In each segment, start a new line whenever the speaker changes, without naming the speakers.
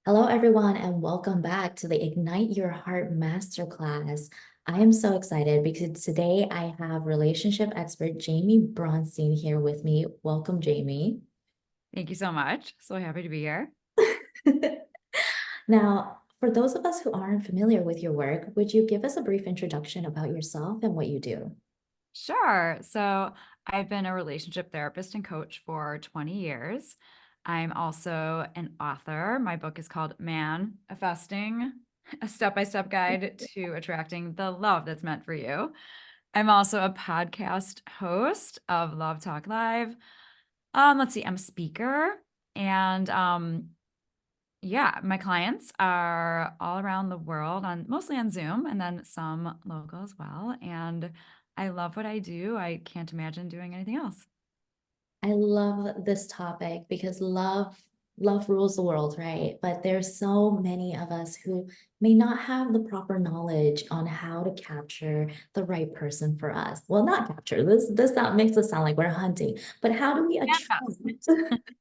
Hello, everyone, and welcome back to the Ignite Your Heart Masterclass. I am so excited because today I have relationship expert Jaime Bronstein here with me. Welcome, Jaime.
Thank you so much. So happy to be here.
Now, for those of us who aren't familiar with your work, would you give us a brief introduction about yourself and what you do?
Sure. So I've been a relationship therapist and coach for 20 years. I'm also an author. My book is called Manifesting, a step-by-step guide to attracting the love that's meant for you. I'm also a podcast host of Love Talk Live. Let's see, I'm a speaker and yeah, my clients are all around the world on mostly on Zoom and then some local as well. And I love what I do. I can't imagine doing anything else.
I love this topic because love rules the world, right? But there's so many of us who may not have the proper knowledge on how to capture the right person for us. Well, not capture. This that makes us sound like we're hunting, but how do we attract
Manifest.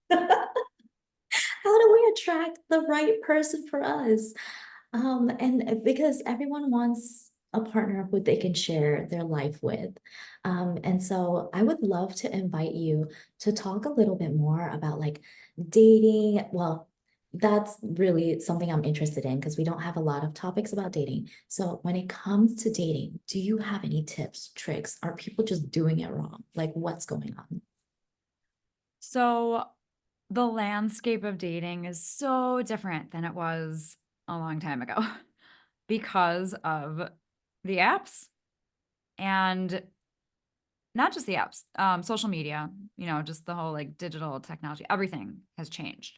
how do we attract the right person for us? And because everyone wants a partner who they can share their life with. And so I would love to invite you to talk a little bit more about like dating. Well, that's really something I'm interested in because we don't have a lot of topics about dating. So when it comes to dating, do you have any tips, tricks? Are people just doing it wrong? Like what's going on?
So the landscape of dating is so different than it was a long time ago because of the apps and not just the apps, social media, just the whole like digital technology, everything has changed.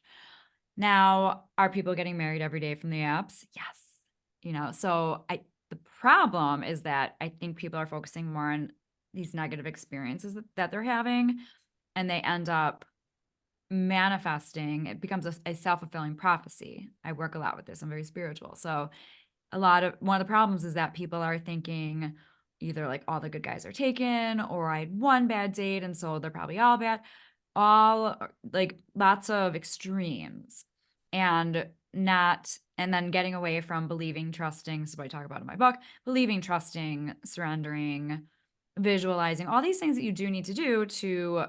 Now, are people getting married every day from the apps? Yes. So the problem is that I think people are focusing more on these negative experiences that they're having, and they end up manifesting. It becomes a self-fulfilling prophecy. I work a lot with this. I'm very spiritual. So one of the problems is that people are thinking either like all the good guys are taken or I had one bad date and so they're probably all bad. All like lots of extremes and not and then getting away from believing, trusting. So what I talk about in my book, believing, trusting, surrendering, visualizing, all these things that you do need to do to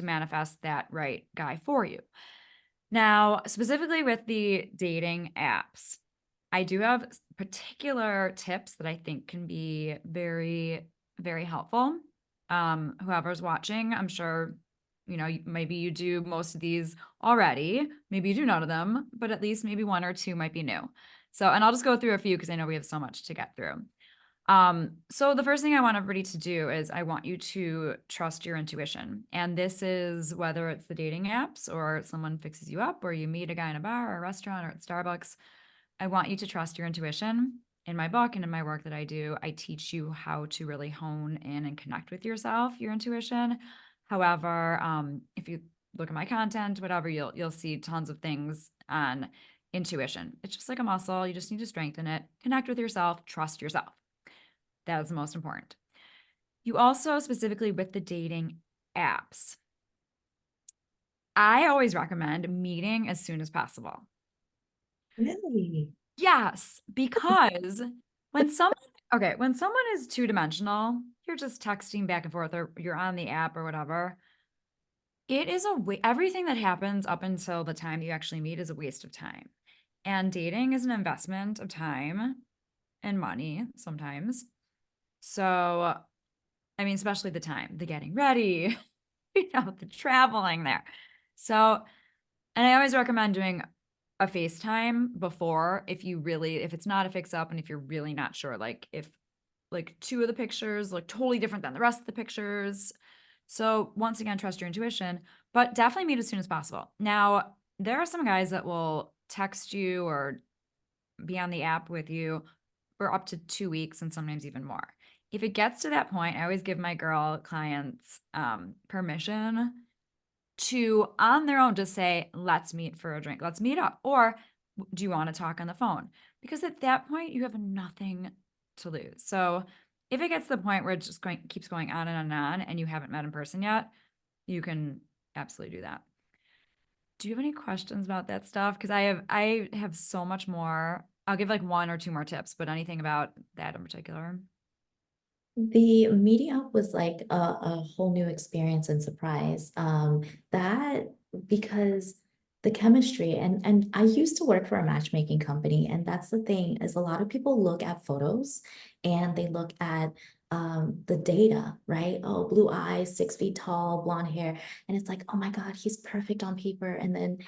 manifest that right guy for you. Now, specifically with the dating apps, I do have particular tips that I think can be very, very helpful. Whoever's watching, I'm sure, maybe you do most of these already. Maybe you do none of them, but at least maybe one or two might be new. So, and I'll just go through a few because I know we have so much to get through. So the first thing I want everybody to do is I want you to trust your intuition. And this is whether it's the dating apps or someone fixes you up or you meet a guy in a bar or a restaurant or at Starbucks. I want you to trust your intuition. In my book and in my work that I do, I teach you how to really hone in and connect with yourself, your intuition. However, if you look at my content, whatever, you'll see tons of things on intuition. It's just like a muscle. You just need to strengthen it, connect with yourself, trust yourself. That is the most important. You also, specifically with the dating apps, I always recommend meeting as soon as possible.
Really?
Yes, because when someone is two-dimensional, you're just texting back and forth or you're on the app or whatever. It is everything that happens up until the time you actually meet is a waste of time. And dating is an investment of time and money sometimes. So, I mean, especially the time, the getting ready, the traveling there. So, and I always recommend doing a FaceTime before if it's not a fix up and if you're really not sure, like if like two of the pictures look totally different than the rest of the pictures. So once again, trust your intuition, but definitely meet as soon as possible. Now, there are some guys that will text you or be on the app with you for up to 2 weeks and sometimes even more. If it gets to that point, I always give my girl clients permission to, on their own, just say, let's meet for a drink, let's meet up. Or do you want to talk on the phone? Because at that point, you have nothing to lose. So if it gets to the point where it just keeps going on and on and on, and you haven't met in person yet, you can absolutely do that. Do you have any questions about that stuff? Because I have so much more. I'll give like one or two more tips, but anything about that in particular?
The meeting up was like a whole new experience and surprise. That because the chemistry and I used to work for a matchmaking company, and that's the thing is a lot of people look at photos and they look at the data, right? Oh, blue eyes, 6 feet tall, blonde hair, and it's like, oh my God, he's perfect on paper, and then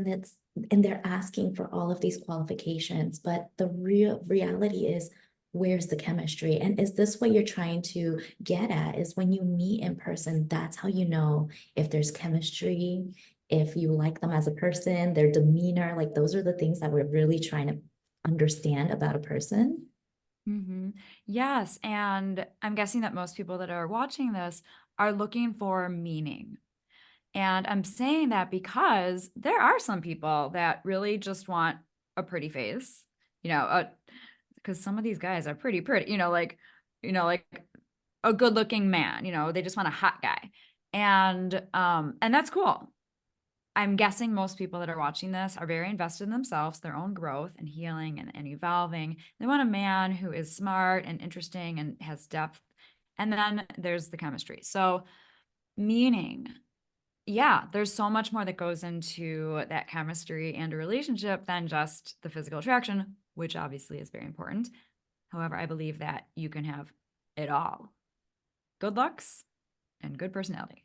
that's and they're asking for all of these qualifications, but the real reality is where's the chemistry, and is this what you're trying to get at, is when you meet in person, that's how you know if there's chemistry, if you like them as a person, their demeanor, like those are the things that we're really trying to understand about a person.
Hmm. Yes, and I'm guessing that most people that are watching this are looking for meaning. And I'm saying that because there are some people that really just want a pretty face, you know, because some of these guys are pretty, like a good-looking man, they just want a hot guy. And that's cool. I'm guessing most people that are watching this are very invested in themselves, their own growth and healing and evolving. They want a man who is smart and interesting and has depth. And then there's the chemistry. So, meaning, yeah, there's so much more that goes into that chemistry and a relationship than just the physical attraction, which obviously is very important. However, I believe that you can have it all: good looks and good personality.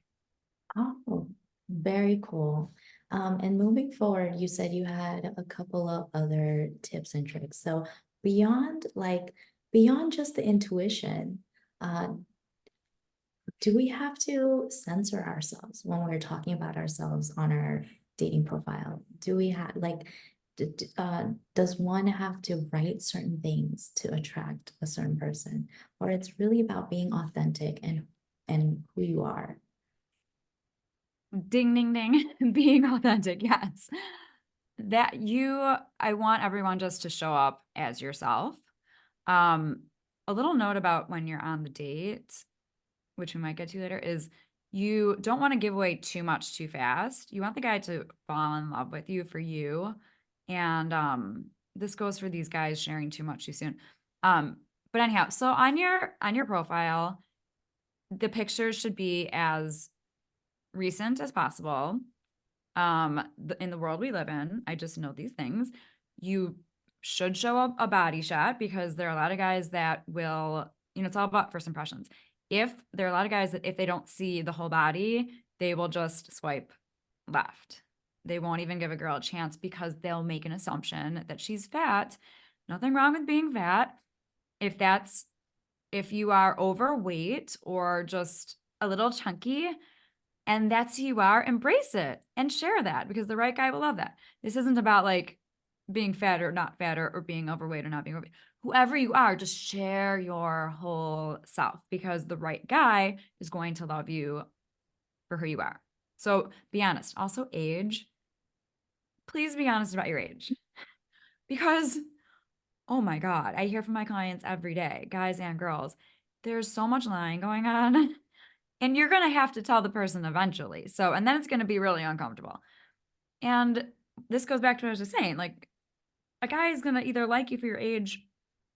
Oh, very cool. And moving forward, you said you had a couple of other tips and tricks. So beyond beyond just the intuition, uh, do we have to censor ourselves when we're talking about ourselves on our dating profile? Do we have does one have to write certain things to attract a certain person, or it's really about being authentic and who you are?
Ding, ding, ding. Being authentic. Yes. I want everyone just to show up as yourself. Um, a little note about when you're on the date, which we might get to later, is you don't want to give away too much too fast. You want the guy to fall in love with you for you. And this goes for these guys sharing too much too soon. Um, but anyhow, so on your profile, the pictures should be as recent as possible. In the world we live in, I just know these things. You should show up a body shot because there are a lot of guys that will, it's all about first impressions. If there are a lot of guys that if they don't see the whole body, they will just swipe left. They won't even give a girl a chance because they'll make an assumption that she's fat. Nothing wrong with being fat. If that's if you are overweight or just a little chunky, and that's who you are, embrace it and share that because the right guy will love that. This isn't about like being fat or not fat, or being overweight or not being overweight. Whoever you are, just share your whole self because the right guy is going to love you for who you are. So be honest. Also, age. Please be honest about your age because, oh my God, I hear from my clients every day, guys and girls. There's so much lying going on. And you're going to have to tell the person eventually. So, and then it's going to be really uncomfortable. And this goes back to what I was just saying, like a guy is going to either like you for your age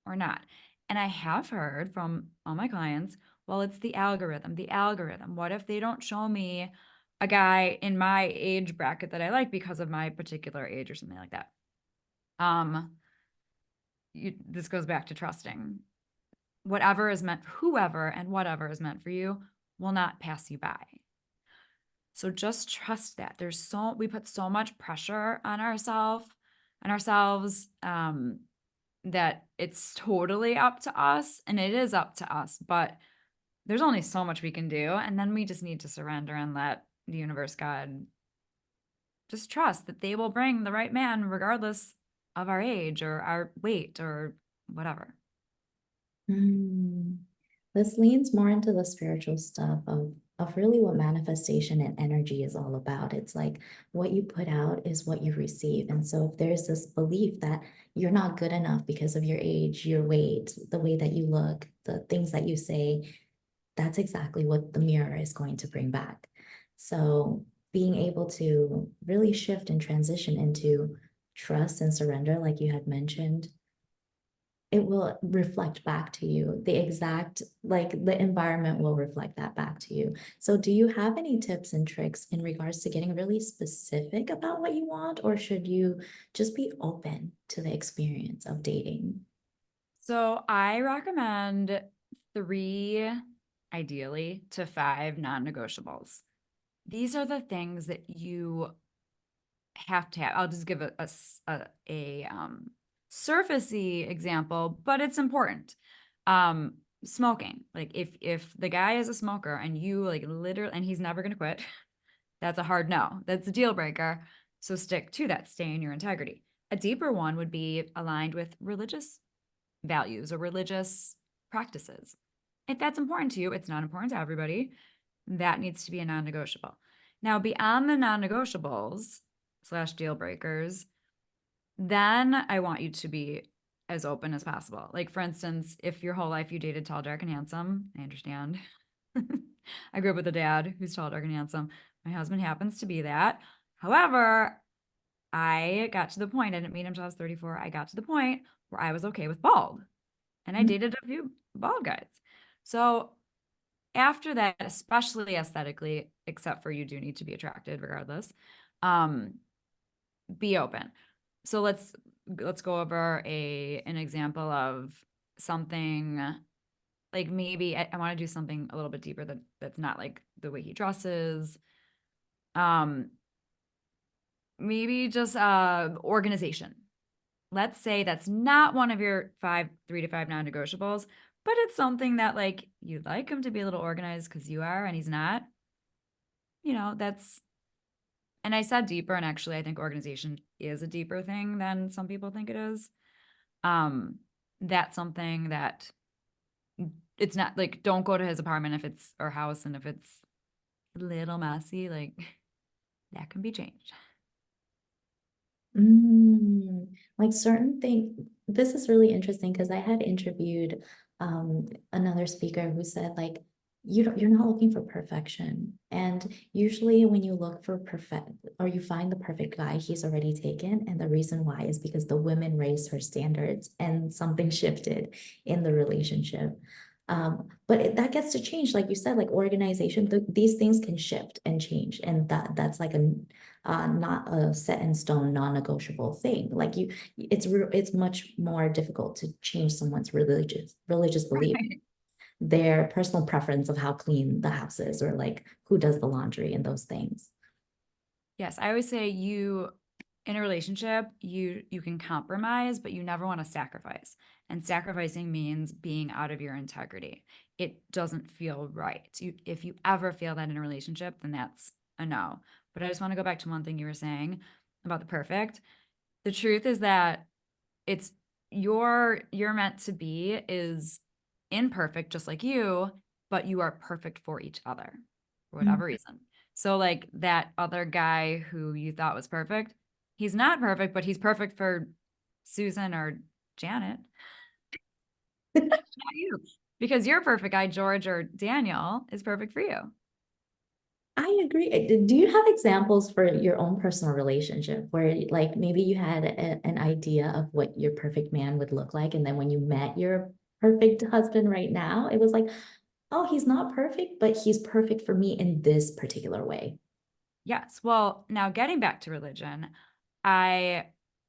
or not. And I have heard from all my clients, well, it's the algorithm, the algorithm. What if they don't show me a guy in my age bracket that I like because of my particular age or something like that? Um, this goes back to trusting. Whatever is meant, whoever and whatever is meant for you will not pass you by. So just trust that. We put so much pressure on ourselves, that it's totally up to us, and it is up to us, but there's only so much we can do. And then we just need to surrender and let the universe, God, just trust that they will bring the right man regardless of our age or our weight or whatever.
Mm. This leans more into the spiritual stuff of really what manifestation and energy is all about. It's like what you put out is what you receive. And so if there's this belief that you're not good enough because of your age, your weight, the way that you look, the things that you say, that's exactly what the mirror is going to bring back. So being able to really shift and transition into trust and surrender, like you had mentioned, it will reflect back to you. The exact, like the environment will reflect that back to you. So do you have any tips and tricks in regards to getting really specific about what you want, or should you just be open to the experience of dating?
So I recommend 3, ideally, to 5 non-negotiables. These are the things that you have to have. I'll just give a surfacey example, but it's important. Smoking. Like if the guy is a smoker and you like literally, and he's never gonna quit, that's a hard no. That's a deal breaker. So stick to that. Stay in your integrity. A deeper one would be aligned with religious values or religious practices. If that's important to you, it's not important to everybody. That needs to be a non negotiable. Now, beyond the non negotiables slash deal breakers, then I want you to be as open as possible. Like, for instance, if your whole life you dated tall, dark, and handsome, I understand. I grew up with a dad who's tall, dark, and handsome. My husband happens to be that. However, I got to the point, I didn't meet him until I was 34. I got to the point where I was okay with bald. And I dated a few bald guys. So after that, especially aesthetically, except for you do need to be attracted regardless, um, be open. So let's go over an example of something like maybe I want to do something a little bit deeper that's not like the way he dresses. Um, maybe just organization. Let's say that's not one of your 3 to 5 non-negotiables, but it's something that like you'd like him to be a little organized because you are and he's not. That's, and I said deeper, and actually I think organization is a deeper thing than some people think it is. Um, that's something that it's not like don't go to his apartment if it's or house and if it's a little messy, like that can be changed.
Like certain things, this is really interesting because I had interviewed another speaker who said like you're not looking for perfection. And usually when you look for perfect or you find the perfect guy, he's already taken. And the reason why is because the women raised her standards and something shifted in the relationship. But that gets to change, like you said, like organization, these things can shift and change. And that's like a not a set in stone, non-negotiable thing. Like it's much more difficult to change someone's religious belief, their personal preference of how clean the house is, or like who does the laundry and those things.
Yes, I always say you in a relationship, you can compromise, but you never want to sacrifice. And sacrificing means being out of your integrity. It doesn't feel right. If you ever feel that in a relationship, then that's a no. But I just want to go back to one thing you were saying about the perfect. The truth is that it's you're meant to be is imperfect just like you, but you are perfect for each other for
Mm.
whatever reason. So like that other guy who you thought was perfect, he's not perfect, but he's perfect for Susan or Janet, not you. Because your perfect guy, George or Daniel, is perfect for you.
I agree. Do you have examples for your own personal relationship where like maybe you had an idea of what your perfect man would look like, and then when you met your perfect husband right now, it was like, oh, he's not perfect, but he's perfect for me in this particular way.
Yes. Well, now getting back to religion, I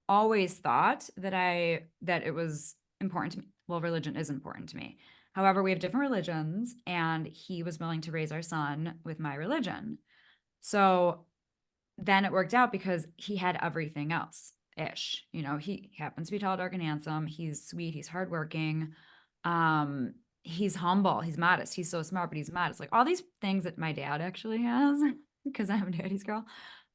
always thought that it was important to me. Well, religion is important to me. However, we have different religions, and he was willing to raise our son with my religion. So then it worked out because he had everything else ish. He happens to be tall, dark, and handsome. He's sweet. He's hardworking. He's humble. He's modest. He's so smart, but he's modest. Like all these things that my dad actually has, because I'm a daddy's girl.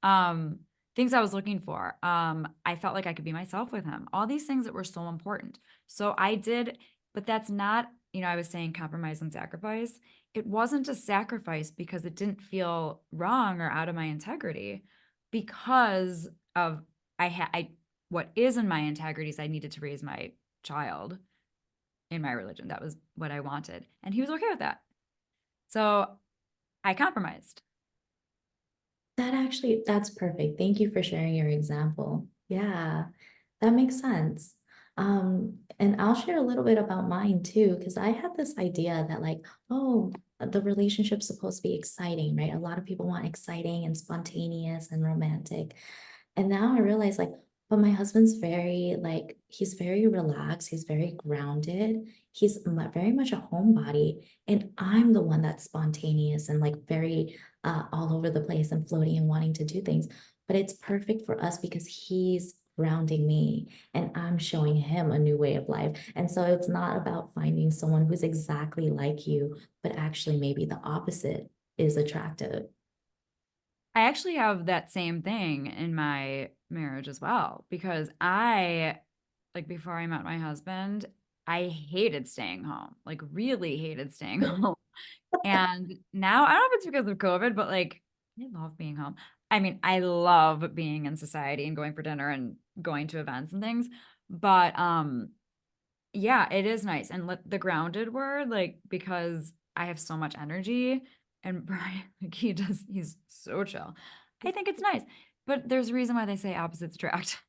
Um, things I was looking for. I felt like I could be myself with him. All these things that were so important. So I did, but that's not, I was saying compromise and sacrifice. It wasn't a sacrifice because it didn't feel wrong or out of my integrity because of I what is in my integrity is I needed to raise my child in my religion. That was what I wanted. And he was okay with that. So I compromised.
That's perfect. Thank you for sharing your example. Yeah, that makes sense. And I'll share a little bit about mine too, because I had this idea that like, oh, the relationship's supposed to be exciting, right? A lot of people want exciting and spontaneous and romantic. And now I realize like, but my husband's very like, he's very relaxed, he's very grounded, very much a homebody, and I'm the one that's spontaneous and like very all over the place and floating and wanting to do things. But it's perfect for us because he's grounding me and I'm showing him a new way of life. And so it's not about finding someone who's exactly like you, but actually maybe the opposite is attractive.
I actually have that same thing in my marriage as well because like before I met my husband, I hated staying home, like really hated staying home. And now I don't know if it's because of COVID, but like I love being home. I mean, I love being in society and going for dinner and going to events and things. But yeah, it is nice. And the grounded word, like because I have so much energy and Brian, like he's so chill. I think it's nice. But there's a reason why they say opposites attract.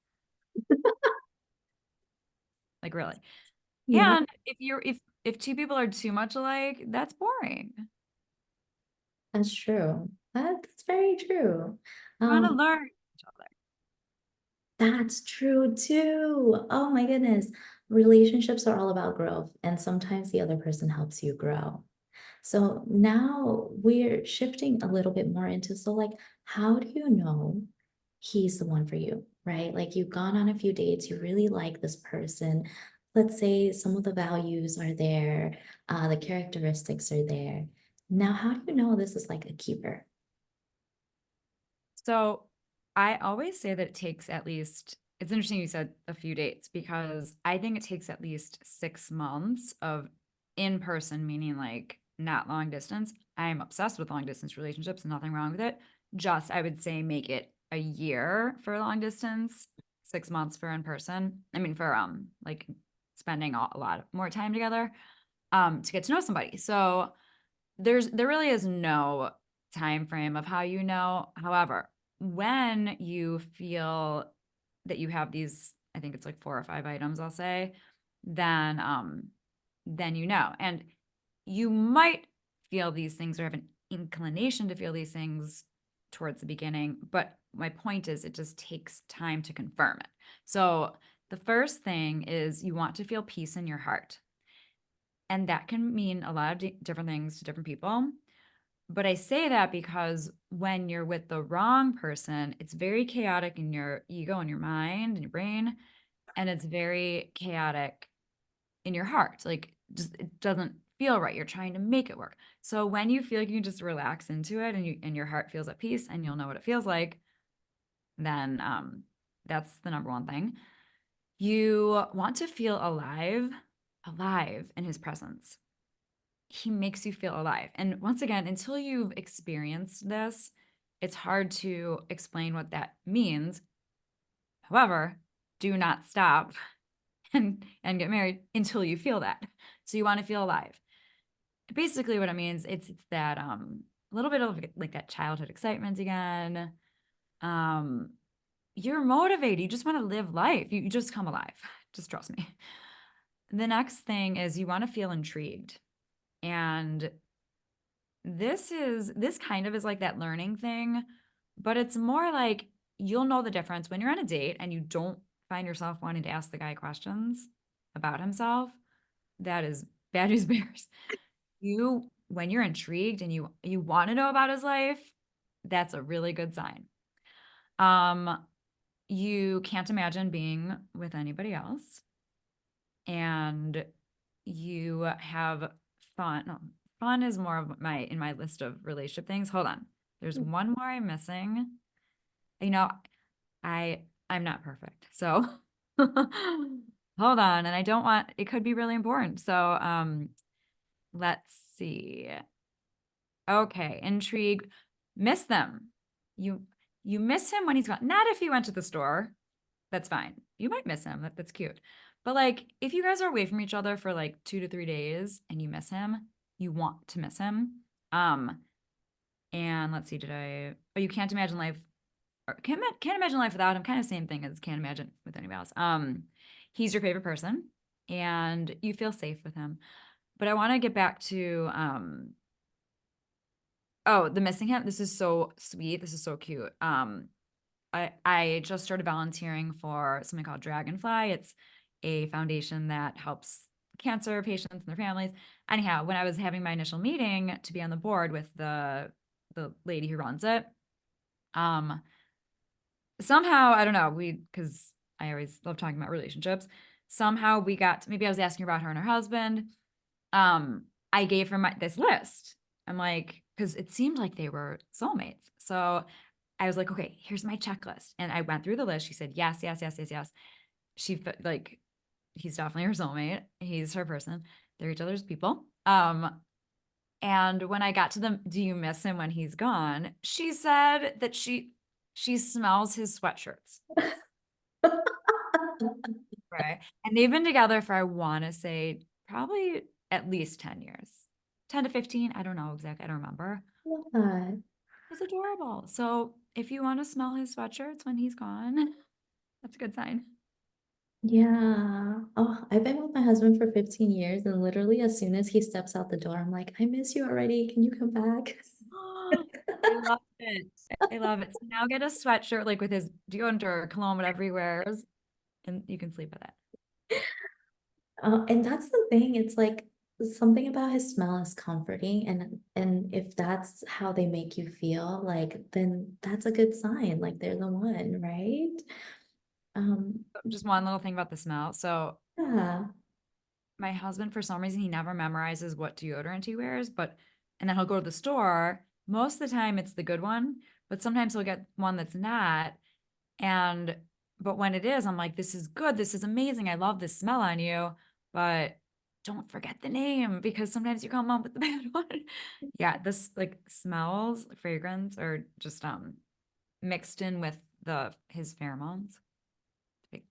Like really.
Yeah,
And if two people are too much alike, that's boring.
that's true. That's very true.
You want to
Um,
learn each other.
that's true too. Oh my goodness. Relationships are all about growth, and sometimes the other person helps you grow. So now we're shifting a little bit more into, so like, how do you know he's the one for you, right? Like you've gone on a few dates, you really like this person. Let's say some of the values are there, the characteristics are there. Now, how do you know this is like a keeper?
So I always say that it takes at least, it's interesting you said a few dates because I think it takes at least 6 months of in person, meaning like not long distance. I'm obsessed with long distance relationships, nothing wrong with it. Just, I would say, make it a year for long distance, 6 months for in person. I mean, for like spending a lot more time together to get to know somebody. So there really is no time frame of how you know. However, when you feel that you have these, I think it's like 4 or 5 items, I'll say, then you know. And you might feel these things or have an inclination to feel these things towards the beginning, but my point is it just takes time to confirm it. So the first thing is you want to feel peace in your heart. And that can mean a lot of different things to different people. But I say that because when you're with the wrong person, it's very chaotic in your ego and your mind and your brain, and it's very chaotic in your heart. Like just it doesn't feel right. You're trying to make it work. So when you feel like you can just relax into it and your heart feels at peace and you'll know what it feels like, then that's the number one thing. You want to feel alive in his presence. He makes you feel alive. And once again, until you've experienced this, it's hard to explain what that means. However, do not stop and get married until you feel that. So you want to feel alive. Basically what it means, it's that a little bit of like that childhood excitement again. Um you're motivated. You just want to live life. You just come alive. Just trust me. The next thing is you want to feel intrigued. And this kind of is like that learning thing, but it's more like you'll know the difference when you're on a date and you don't find yourself wanting to ask the guy questions about himself. That is bad news bears. You when you're intrigued and you want to know about his life, that's a really good sign. Um, you can't imagine being with anybody else, and you have fun. No, fun is more of my in my list of relationship things. Hold on. There's one more I'm missing. You know, I'm not perfect. So hold on. And I don't want it could be really important. So let's see. Okay, intrigue. Miss them. You you miss him when he's gone. Not if he went to the store. That's fine. You might miss him. That's cute. But like if you guys are away from each other for like 2 to 3 days and you miss him, you want to miss him. Um, And let's see, you can't imagine life, or can't imagine life without him. Kind of same thing as can't imagine with anybody else. He's your favorite person and you feel safe with him. But I want to get back to, oh, the missing him. This is so sweet. This is so cute. I just started volunteering for something called Dragonfly. It's a foundation that helps cancer patients and their families. Anyhow, when I was having my initial meeting to be on the board with the lady who runs it, um, somehow I don't know, because I always love talking about relationships. Somehow we got maybe I was asking about her and her husband. I gave her this list. I'm like, because it seemed like they were soulmates. So I was like, okay, here's my checklist. And I went through the list. She said, yes, yes, yes, yes, yes. Like, he's definitely her soulmate. He's her person. They're each other's people. And when I got to them, do you miss him when he's gone? She said that she smells his sweatshirts. Right. And they've been together for, I want to say, probably at least 10 years, 10 to 15. I don't know exactly. I don't remember.
Love that.
It's adorable. So if you want to smell his sweatshirts when he's gone, that's a good sign.
Yeah. Oh, I've been with my husband for 15 years, and literally as soon as he steps out the door, I'm like, I miss you already. Can you come back?
I love it. I love it. So now get a sweatshirt like with his deodorant or cologne, whatever he wears, and you can sleep with it.
And that's the thing. It's like something about his smell is comforting, and if that's how they make you feel, like then that's a good sign. Like they're the one, right? Um,
Just one little thing about the smell. So
yeah.
my husband, for some reason, he never memorizes what deodorant he wears, and then he'll go to the store. Most of the time it's the good one, but sometimes he'll get one that's not. And, but when it is, I'm like, this is good. This is amazing. I love this smell on you, but don't forget the name because sometimes you come up with the bad one. Yeah, this like smells, fragrance, or just mixed in with his pheromones. Like,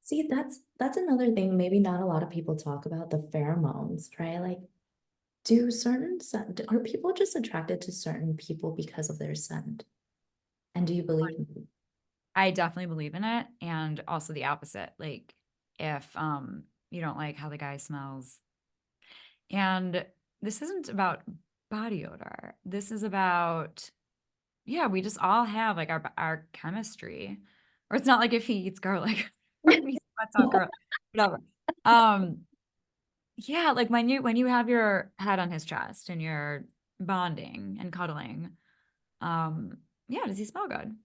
See, that's another thing maybe not a lot of people talk about, the pheromones, right? Like, do are people just attracted to certain people because of their scent? And do you believe in it?
I definitely believe in it, and also the opposite. Like if you don't like how the guy smells, and this isn't about body odor. This is about, yeah, we just all have like our chemistry. Or it's not like if he eats garlic or he sweats out garlic, whatever. Um, yeah, like when you have your head on his chest and you're bonding and cuddling, um, yeah, does he smell good?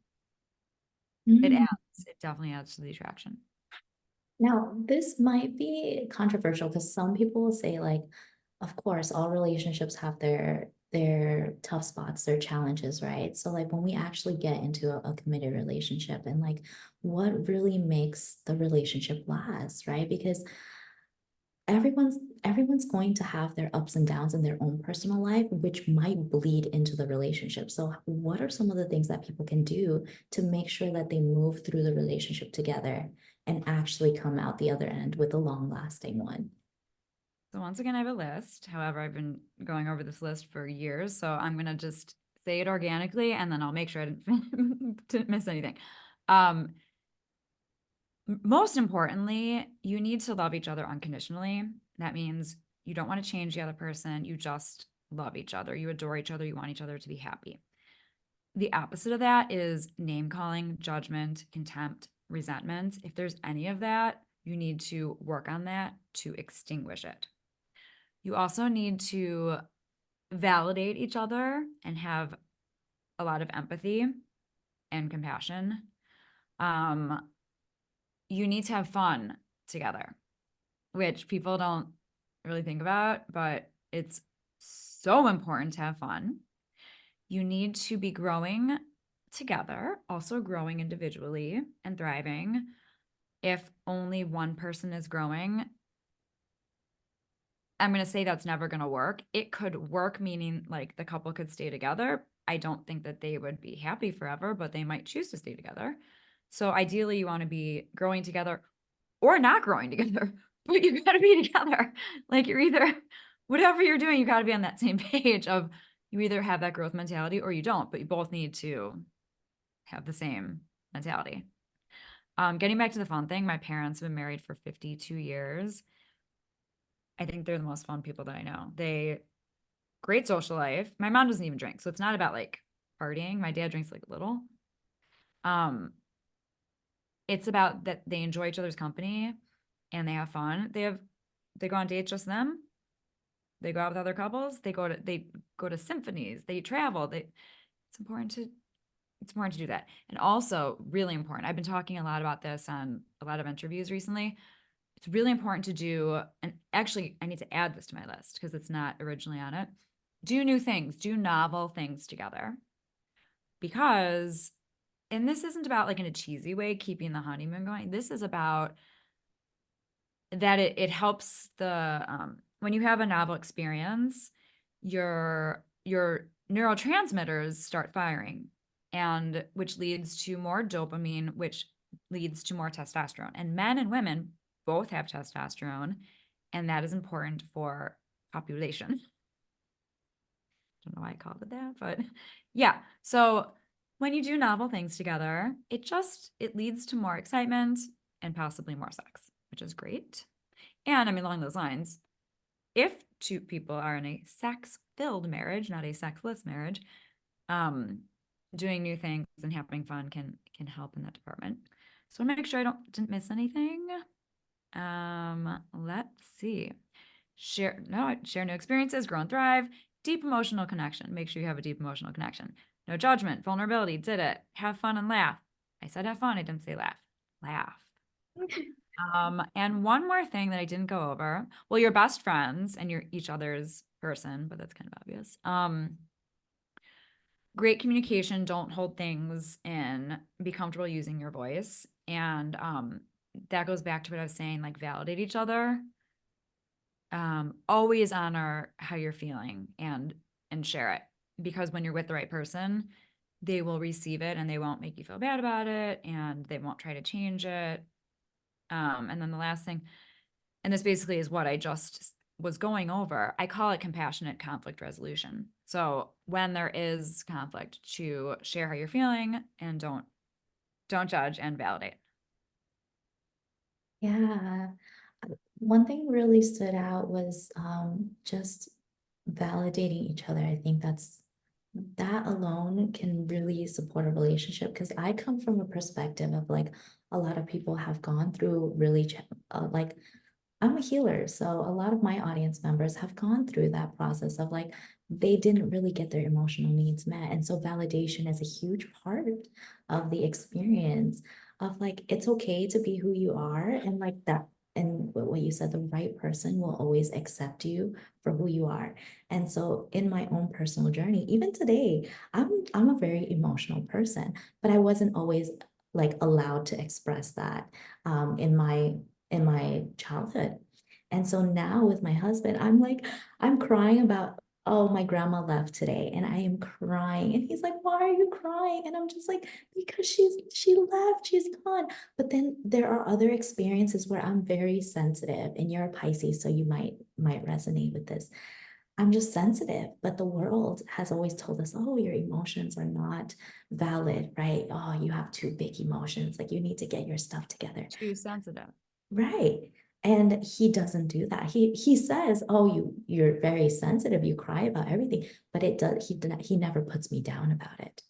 Mm.
It definitely adds to the attraction.
Now, this might be controversial because some people will say, like, of course, all relationships have their tough spots, their challenges, right? So, like, when we actually get into a committed relationship and like what really makes the relationship last, right? Because everyone's going to have their ups and downs in their own personal life, which might bleed into the relationship. So, what are some of the things that people can do to make sure that they move through the relationship together and actually come out the other end with a long-lasting one?
So once again, I have a list. However, I've been going over this list for years, so I'm gonna just say it organically, and then I'll make sure I didn't miss anything. Um, Most importantly, you need to love each other unconditionally. That means you don't want to change the other person. You just love each other. You adore each other. You want each other to be happy. The opposite of that is name calling, judgment, contempt, resentment. If there's any of that, you need to work on that to extinguish it. You also need to validate each other and have a lot of empathy and compassion. Um, you need to have fun together, which people don't really think about, but it's so important to have fun. You need to be growing together, also growing individually and thriving. If only one person is growing, I'm going to say that's never going to work. It could work, meaning like the couple could stay together. I don't think that they would be happy forever, but they might choose to stay together. So ideally, you want to be growing together or not growing together, but you got to be together. Like you're either, whatever you're doing, you got to be on that same page of You either have that growth mentality or you don't, but you both need to have the same mentality. Getting back to the fun thing, my parents have been married for 52 years. I think they're the most fun people that I know. They great social life. My mom doesn't even drink, so it's not about like partying. My dad drinks like a little. Um, it's about that they enjoy each other's company and they have fun. They go on dates just them. They go out with other couples. They go to symphonies. They travel. It's important to it's important to do that. And also really important. I've been talking a lot about this on a lot of interviews recently. It's really important to do, and actually I need to add this to my list because it's not originally on it. Do new things, do novel things together. Because and this isn't about like in a cheesy way keeping the honeymoon going. This is about that it helps the when you have a novel experience, your neurotransmitters start firing, and which leads to more dopamine, which leads to more testosterone. And men and women both have testosterone, and that is important for copulation. Don't know why I called it that, but yeah. So when you do novel things together, it leads to more excitement and possibly more sex, which is great. And I mean, along those lines, if two people are in a sex-filled marriage, not a sexless marriage, um, doing new things and having fun can help in that department. So I want to make sure I didn't miss anything. Let's see. Share new experiences, grow and thrive, deep emotional connection. Make sure you have a deep emotional connection. No judgment, vulnerability, did it. Have fun and laugh. I said have fun, I didn't say laugh. Laugh. And one more thing that I didn't go over. Well, you're best friends and you're each other's person, but that's kind of obvious. Great communication, don't hold things in, be comfortable using your voice. And that goes back to what I was saying, like validate each other. Always honor how you're feeling and share it, because when you're with the right person, they will receive it and they won't make you feel bad about it and they won't try to change it. And then the last thing, and this basically is what I just was going over, I call it compassionate conflict resolution. So when there is conflict, to share how you're feeling and don't judge and validate.
Yeah. One thing really stood out was just validating each other. I think that alone can really support a relationship, because I come from a perspective of like a lot of people have gone through really like I'm a healer, so a lot of my audience members have gone through that process of like they didn't really get their emotional needs met. And so validation is a huge part of the experience of like it's okay to be who you are, and like that, and what you said, the right person will always accept you for who you are. And so in my own personal journey, even today, I'm a very emotional person, but I wasn't always like allowed to express that in my childhood. And so now with my husband, I'm like, I'm crying about, oh, my grandma left today, and I am crying. And he's like, why are you crying? And I'm just like, because she left, she's gone. But then there are other experiences where I'm very sensitive, and you're a Pisces, so you might resonate with this. I'm just sensitive, but the world has always told us, oh, your emotions are not valid, right? Oh, you have too big emotions. Like you need to get your stuff together.
Too sensitive.
Right. And he doesn't do that. He says, "Oh, you're very sensitive. You cry about everything." But it does he never puts me down about it.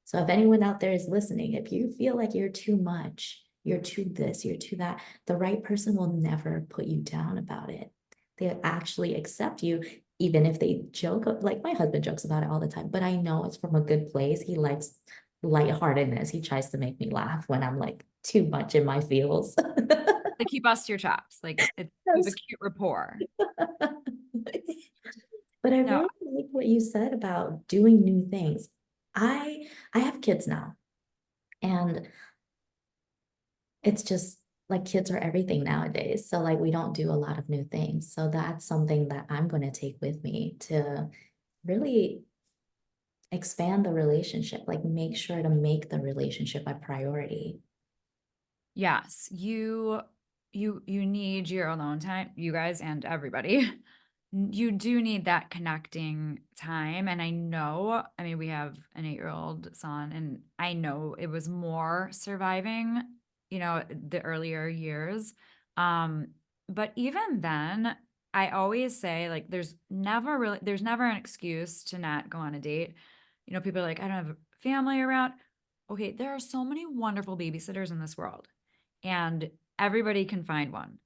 So if anyone out there is listening, if you feel like you're too much, you're too this, you're too that, the right person will never put you down about it. They'll actually accept you, even if they joke. Like my husband jokes about it all the time, but I know it's from a good place. He likes lightheartedness. He tries to make me laugh when I'm like too much in my feels.
Like keep us to your chops. Like it's a
Yes.
cute rapport.
But I
No,
really like what you said about doing new things. I have kids now, and it's just like kids are everything nowadays. So like we don't do a lot of new things. So that's something that I'm going to take with me to really expand the relationship, like make sure to make the relationship a priority.
yes, you need your alone time, you guys and everybody. You do need that connecting time, and I mean, we have an 8-year-old son, and I know it was more surviving, the earlier years, um, but even then, I always say, like, there's never an excuse to not go on a date. People are like, "I don't have family around." Okay, there are so many wonderful babysitters in this world, and everybody can find one,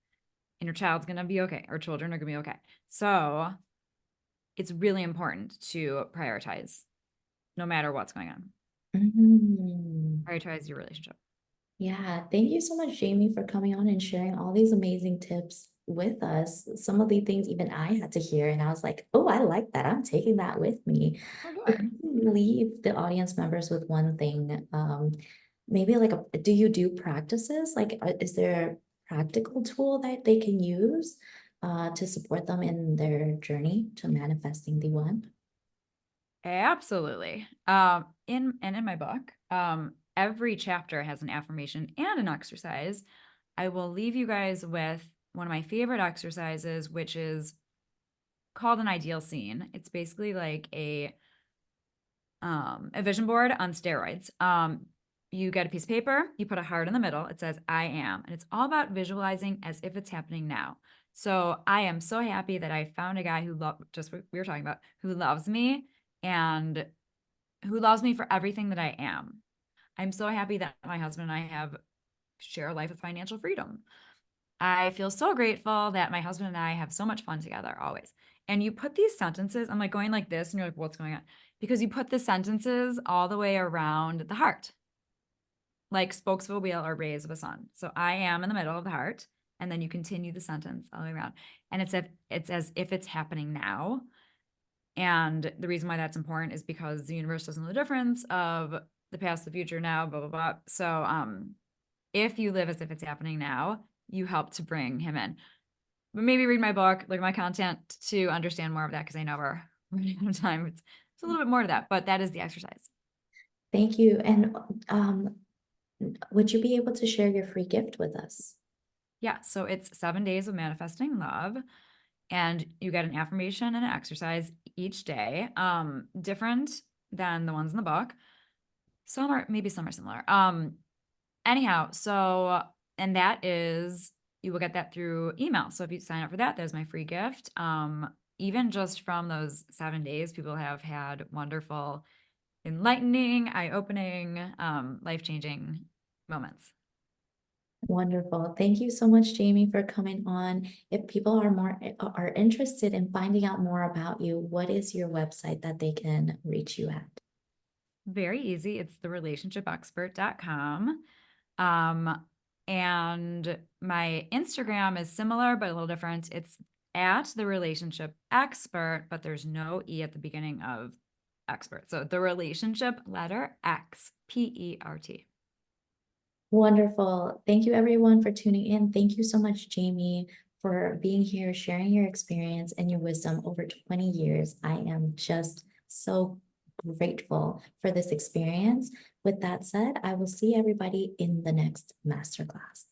and your child's gonna be okay, or children are gonna be okay. So it's really important to prioritize no matter what's going on.
Mhm.
Prioritize your relationship.
Yeah, thank you so much, Jamie, for coming on and sharing all these amazing tips with us. Some of the things even I had to hear, and I was like, oh, I like that. I'm taking that with me.
Oh,
If
good.
you can leave the audience members with one thing, maybe like do you do practices? Like, is there a practical tool that they can use to support them in their journey to manifesting the one?
Absolutely. In my book, every chapter has an affirmation and an exercise. I will leave you guys with one of my favorite exercises, which is called an ideal scene. It's basically like a vision board on steroids. You get a piece of paper, you put a heart in the middle, it says I am, and it's all about visualizing as if it's happening now. So I am so happy that I found a guy who just what we were talking about, who loves me and who loves me for everything that I am. I'm so happy that my husband and I have share a life of financial freedom. I feel so grateful that my husband and I have so much fun together always. And you put these sentences, I'm like going like this, and you're like, what's going on? Because you put the sentences all the way around the heart, like spokes of a wheel or rays of a sun. So I am in the middle of the heart, and then you continue the sentence all the way around. And it's as if it's happening now. And the reason why that's important is because the universe doesn't know the difference of the past, the future, now, blah, blah, blah. So if you live as if it's happening now, you help to bring him in. But maybe read my book, look at my content to understand more of that because I know we're running out of time. It's a little bit more to that, but that is the exercise.
Thank you. And would you be able to share your free gift with us?
Yeah, so it's 7 days of manifesting love, and you get an affirmation and an exercise each day, different than the ones in the book. Some are similar. Anyhow, so and that is you will get that through email. So if you sign up for that, there's my free gift. Even just from those 7 days, people have had wonderful, enlightening, eye-opening, life-changing moments.
Wonderful. Thank you so much, Jamie, for coming on. If people are interested in finding out more about you, what is your website that they can reach you at?
Very easy. It's therelationshipexpert.com. Um, and my Instagram is similar but a little different. It's at the relationship expert, but there's no E at the beginning of expert. So the relationship letter XPERT.
Wonderful. Thank you, everyone, for tuning in. Thank you so much, Jamie, for being here, sharing your experience and your wisdom over 20 years. I am just so grateful for this experience. With that said, I will see everybody in the next masterclass.